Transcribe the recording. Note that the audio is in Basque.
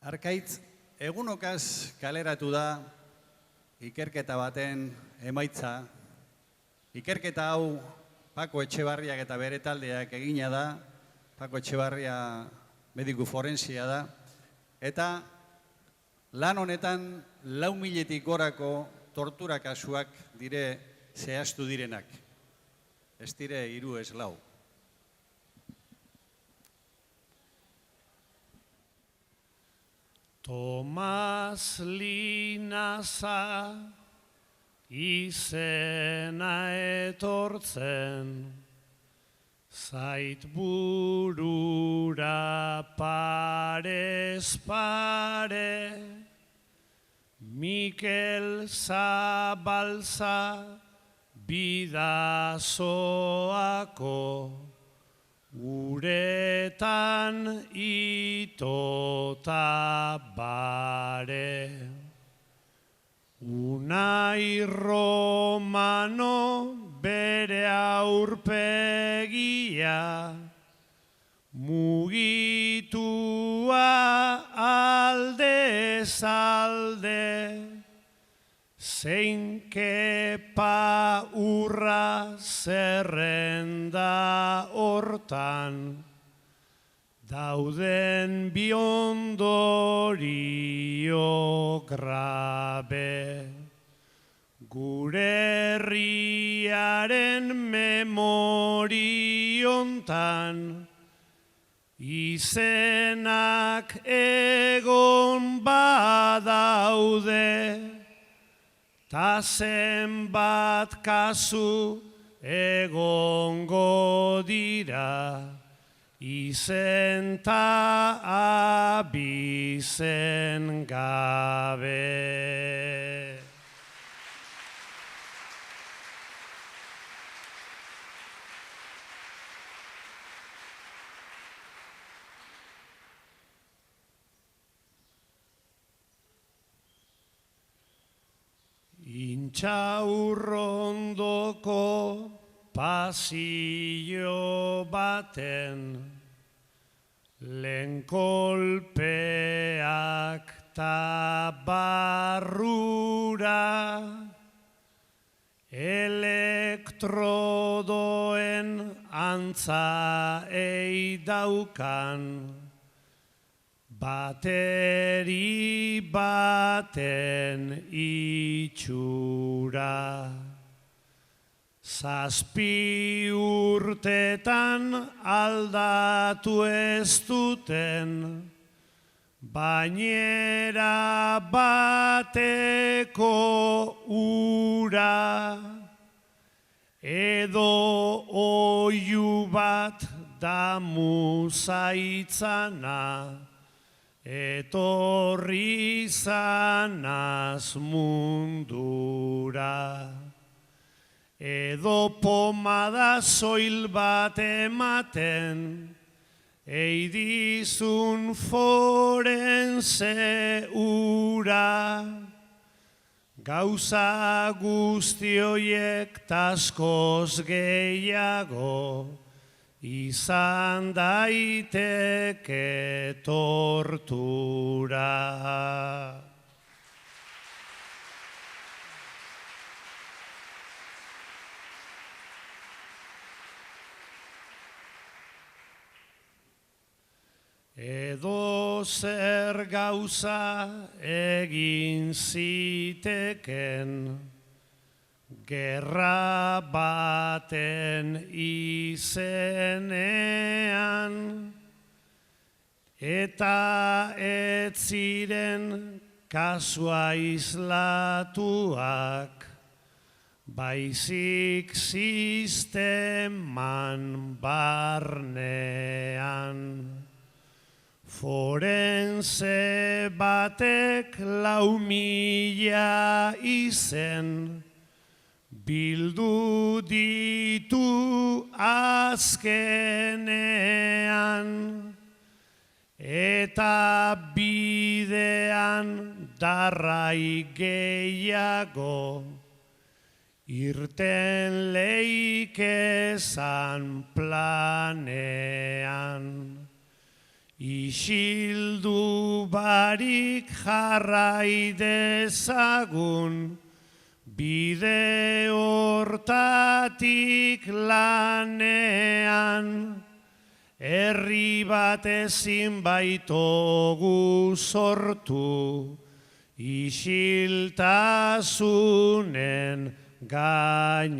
Arkaitz, egunokaz kaleratu da ikerketa baten emaitza. Ikerketa hau Pako Etxebarriak eta bere taldeak egina da. Pako Etxebarria mediku forensia da. Eta lan honetan 4.000-tik gorako tortura kasuak dire zehaztu direnak. Ez dire 3 ez 4. Tomas Linaza izena etortzen, zait burura parez pare, Mikel Zabalza bidazoako, uretan itota bare. Unai Romano bere aurpegia, mugitua aldez alde, zein kepa urra zerrenda hortan, dauden bi ondorio grabe. Gure herriaren memoriontan, izenak egon badaude, ta zenbat kasu egongo dira, izen ta abizen gabe. Intxaurrondoko pasillo baten, lehen kolpeak ta barrura, elektrodoen antza eidaukan, bateri baten itxura. 7 urtetan aldatu ez duten, bainera bateko ura, edo oiu bat damu zaitzana, etorri zanaz mundura. Edo pomada soil bat ematen, eidizun forense ura. Gauza guztioiek taskoz gehiago, izan daiteke tortura. Edo zer gauza egin ziteken, gerra baten izenean, eta ez ziren kasu aislatuak, baizik sisteman barnean. Forense batek 4.000 izen, bildu ditu azkenean, eta bidean darrai gehiago, irten leikezan planean. Isildu barik jarrai dezagun, bide hortatik lanean, herri bat ezin baitogu sortu, isiltasunen gainean.